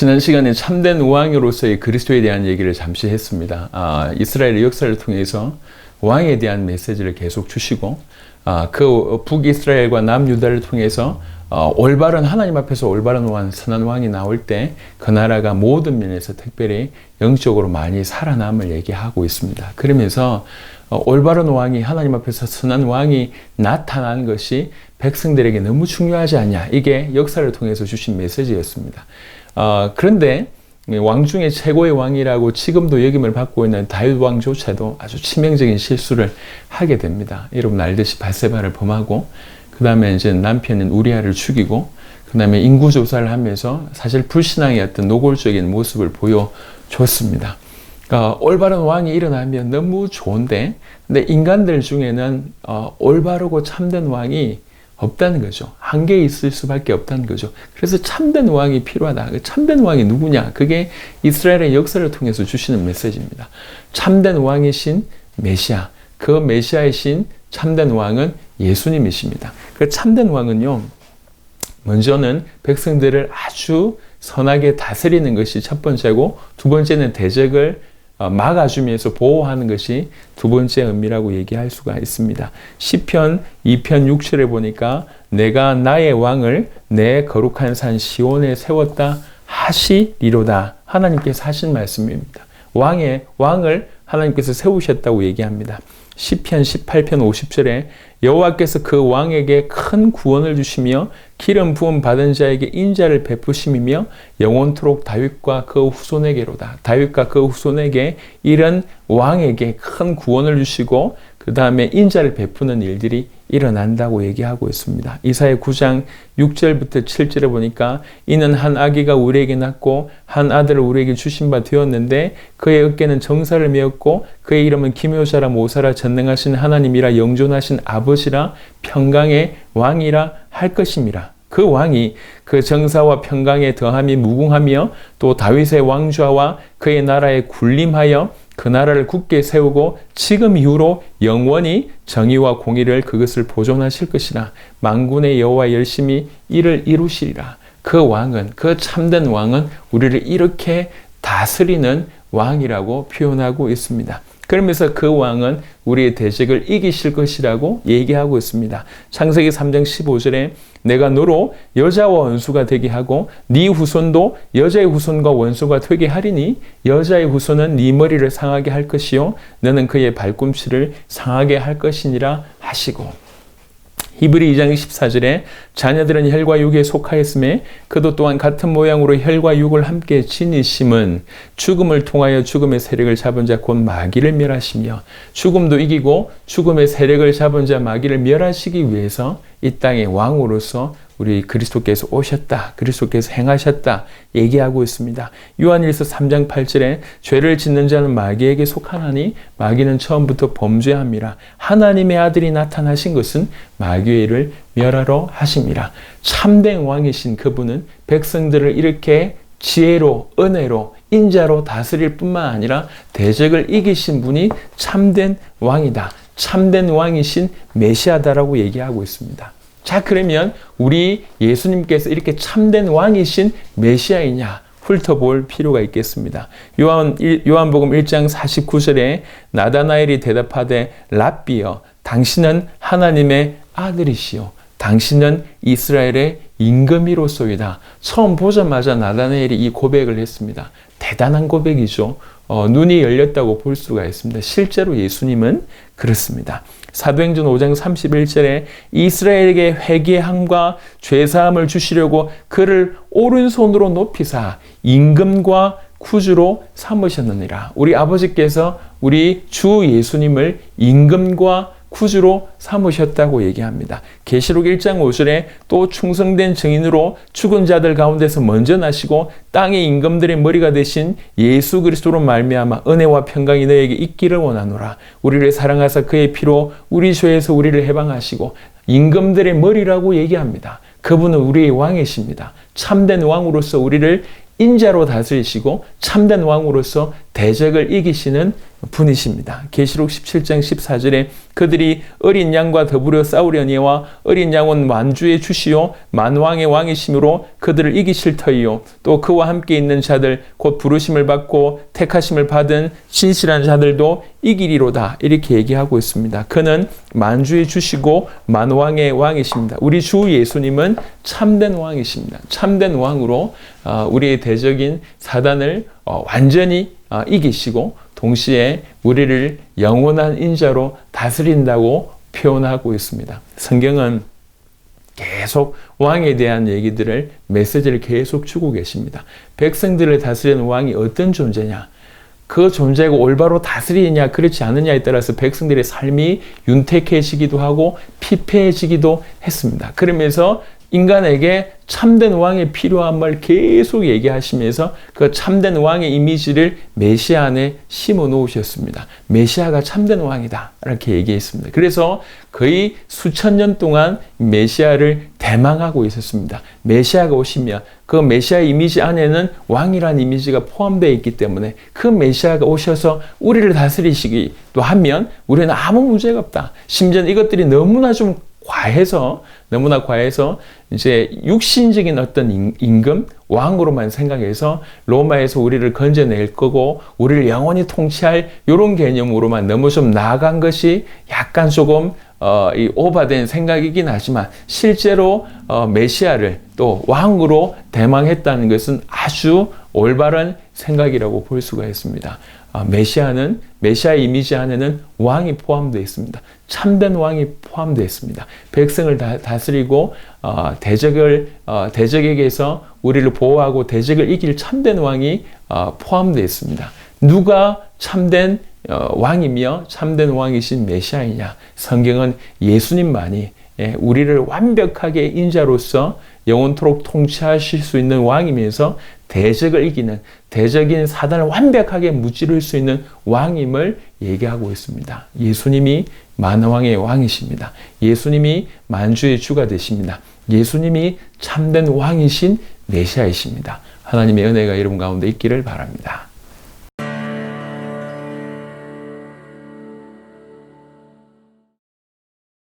지난 시간에 참된 왕으로서의 그리스도에 대한 얘기를 잠시 했습니다. 이스라엘의 역사를 통해서 왕에 대한 메시지를 계속 주시고, 그 북이스라엘과 남유다를 통해서 올바른 하나님 앞에서 올바른 왕, 선한 왕이 나올 때 그 나라가 모든 면에서 특별히 영적으로 많이 살아남을 얘기하고 있습니다. 그러면서 올바른 왕이, 하나님 앞에서 선한 왕이 나타나는 것이 백성들에게 너무 중요하지 않냐, 이게 역사를 통해서 주신 메시지였습니다. 그런데 왕 중에 최고의 왕이라고 지금도 역임을 받고 있는 다윗 왕조차도 아주 치명적인 실수를 하게 됩니다. 여러분 알듯이 밧세바를 범하고, 그 다음에 이제 남편인 우리아를 죽이고, 그 다음에 인구조사를 하면서 사실 불신앙의 어떤 노골적인 모습을 보여줬습니다. 올바른 왕이 일어나면 너무 좋은데, 근데 인간들 중에는 올바르고 참된 왕이 없다는 거죠. 한계에 있을 수밖에 없다는 거죠. 그래서 참된 왕이 필요하다. 참된 왕이 누구냐? 그게 이스라엘의 역사를 통해서 주시는 메시지입니다. 참된 왕이신 메시아, 그 메시아이신 참된 왕은 예수님이십니다. 그 참된 왕은요, 먼저는 백성들을 아주 선하게 다스리는 것이 첫 번째고, 두 번째는 대적을 막아주면서 보호하는 것이 두 번째 의미라고 얘기할 수가 있습니다. 시편 2편 6절에 보니까 내가 나의 왕을 내 거룩한 산 시온에 세웠다 하시리로다. 하나님께서 하신 말씀입니다. 왕을 하나님께서 세우셨다고 얘기합니다. 시편 18편 50절에 여호와께서 그 왕에게 큰 구원을 주시며 기름 부음 받은 자에게 인자를 베푸심이며 영원토록 다윗과 그 후손에게로다. 다윗과 그 후손에게 이런 왕에게 큰 구원을 주시고 그 다음에 인자를 베푸는 일들이 일어난다고 얘기하고 있습니다. 이사야 9장 6절부터 7절에 보니까 이는 한 아기가 우리에게 낳고 한 아들을 우리에게 주신 바 되었는데 그의 어깨는 정사를 메었고 그의 이름은 기묘자라 모사라 전능하신 하나님이라 영존하신 아버지라 평강의 왕이라 할 것임이라. 그 왕이 그 정사와 평강에 더함이 무궁하며 또 다윗의 왕좌와 그의 나라에 군림하여 그 나라를 굳게 세우고 지금 이후로 영원히 정의와 공의를 그것을 보존하실 것이라. 만군의 여호와 열심히 이를 이루시리라. 그 왕은, 그 참된 왕은 우리를 이렇게 다스리는 왕이라고 표현하고 있습니다. 그러면서 그 왕은 우리의 대적을 이기실 것이라고 얘기하고 있습니다. 창세기 3장 15절에 내가 너로 여자와 원수가 되게 하고 네 후손도 여자의 후손과 원수가 되게 하리니 여자의 후손은 네 머리를 상하게 할 것이요 너는 그의 발꿈치를 상하게 할 것이니라 하시고, 히브리 2장 14절에 자녀들은 혈과 육에 속하였음에 그도 또한 같은 모양으로 혈과 육을 함께 지니심은 죽음을 통하여 죽음의 세력을 잡은 자 곧 마귀를 멸하시며, 죽음도 이기고 죽음의 세력을 잡은 자 마귀를 멸하시기 위해서 이 땅의 왕으로서 우리 그리스도께서 오셨다, 그리스도께서 행하셨다 얘기하고 있습니다. 요한일서 3장 8절에 죄를 짓는 자는 마귀에게 속하나니 마귀는 처음부터 범죄함이라. 하나님의 아들이 나타나신 것은 마귀의 일을 멸하러 하심이라. 참된 왕이신 그분은 백성들을 이렇게 지혜로, 은혜로, 인자로 다스릴 뿐만 아니라 대적을 이기신 분이 참된 왕이다. 참된 왕이신 메시아다라고 얘기하고 있습니다. 자, 그러면 우리 예수님께서 이렇게 참된 왕이신 메시아이냐 훑어볼 필요가 있겠습니다. 요한복음 1장 49절에 나다나엘이 대답하되 랍비여 당신은 하나님의 아들이시요 당신은 이스라엘의 임금이로소이다. 처음 보자마자 나다나엘이 이 고백을 했습니다. 대단한 고백이죠. 눈이 열렸다고 볼 수가 있습니다. 실제로 예수님은 그렇습니다. 사도행전 5장 31절에 이스라엘에게 회개함과 죄사함을 주시려고 그를 오른손으로 높이사 임금과 구주로 삼으셨느니라. 우리 아버지께서 우리 주 예수님을 임금과 구주로 삼으셨다고 얘기합니다. 계시록 1장 5절에 또 충성된 증인으로 죽은 자들 가운데서 먼저 나시고 땅의 임금들의 머리가 되신 예수 그리스도로 말미암아 은혜와 평강이 너에게 있기를 원하노라. 우리를 사랑하사 그의 피로 우리 죄에서 우리를 해방하시고 임금들의 머리라고 얘기합니다. 그분은 우리의 왕이십니다. 참된 왕으로서 우리를 인자로 다스리시고 참된 왕으로서 대적을 이기시는 분이십니다. 계시록 17장 14절에 그들이 어린 양과 더불어 싸우려니와 어린 양은 만주의 주시요 만왕의 왕이심으로 그들을 이기실 터이요 또 그와 함께 있는 자들 곧 부르심을 받고 택하심을 받은 신실한 자들도 이기리로다. 이렇게 얘기하고 있습니다. 그는 만주의 주시고 만왕의 왕이십니다. 우리 주 예수님은 참된 왕이십니다. 참된 왕으로 우리의 대적인 사단을 완전히 이기시고 동시에 우리를 영원한 인자로 다스린다고 표현하고 있습니다. 성경은 계속 왕에 대한 얘기들을 메시지를 계속 주고 계십니다. 백성들을 다스리는 왕이 어떤 존재냐? 그 존재가 올바로 다스리느냐 그렇지 않느냐에 따라서 백성들의 삶이 윤택해지기도 하고 피폐해지기도 했습니다. 그러면서 인간에게 참된 왕이 필요함을 계속 얘기하시면서 그 참된 왕의 이미지를 메시아 안에 심어 놓으셨습니다. 메시아가 참된 왕이다 이렇게 얘기했습니다. 그래서 거의 수천 년 동안 메시아를 대망하고 있었습니다. 메시아가 오시면 그 메시아 이미지 안에는 왕이라는 이미지가 포함되어 있기 때문에 그 메시아가 오셔서 우리를 다스리시기도 하면 우리는 아무 문제가 없다. 심지어 이것들이 너무나 과해서 이제 육신적인 어떤 임금, 왕으로만 생각해서 로마에서 우리를 건져낼 거고 우리를 영원히 통치할 이런 개념으로만 너무 좀 나아간 것이 약간 조금 이 오바된 생각이긴 하지만 실제로 메시아를 또 왕으로 대망했다는 것은 아주 올바른 생각이라고 볼 수가 있습니다. 메시아의 이미지 안에는 왕이 포함되어 있습니다. 참된 왕이 포함되어 있습니다. 백성을 다스리고 대적에게서 우리를 보호하고 대적을 이길 참된 왕이 포함되어 있습니다. 누가 참된 왕이며 참된 왕이신 메시아이냐? 성경은 예수님만이 우리를 완벽하게 인자로서 영원토록 통치하실 수 있는 왕이면서 대적을 이기는 대적인 사단을 완벽하게 무찌를 수 있는 왕임을 얘기하고 있습니다. 예수님이 만왕의 왕이십니다. 예수님이 만주의 주가 되십니다. 예수님이 참된 왕이신 메시아이십니다. 하나님의 은혜가 여러분 가운데 있기를 바랍니다.